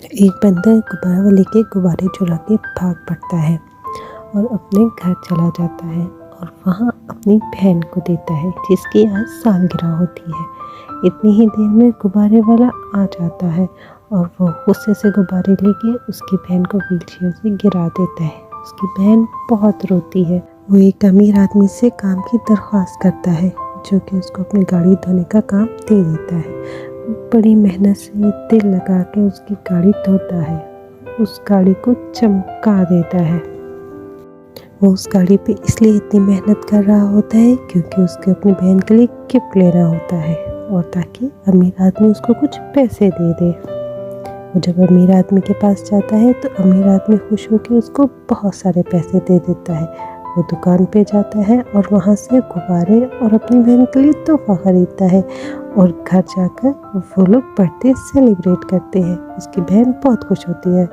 एक बंदर गुब्बारा वाले के गुब्बारे चुरा के भाग पड़ता है और अपने घर चला जाता है और वहाँ अपनी बहन को देता है जिसकी आज सालगिरह होती है। इतनी ही देर में गुब्बारे वाला आ जाता है और वो गुस्से से गुब्बारे लेके उसकी बहन को व्हीलचेयर से गिरा देता है। उसकी बहन बहुत रोती है। वो एक अमीर आदमी से काम की दरख्वास्त करता है जो कि उसको अपनी गाड़ी धोने का काम दे देता है। बड़ी मेहनत से तेल लगा के उसकी गाड़ी धोता है, उस गाड़ी को चमका देता है। वो उस गाड़ी पे इसलिए इतनी मेहनत कर रहा होता है क्योंकि उसके अपनी बहन के लिए गिफ्ट लेना होता है और ताकि अमीर आदमी उसको कुछ पैसे दे दे। वो जब अमीर आदमी के पास जाता है तो अमीर आदमी खुश होकर उसको बहुत सारे पैसे दे देता है। वो दुकान पे जाता है और वहाँ से गुब्बारे और अपनी बहन के लिए तोहफा खरीदता है और घर जाकर वो लोग बर्थडे सेलिब्रेट करते हैं। उसकी बहन बहुत खुश होती है।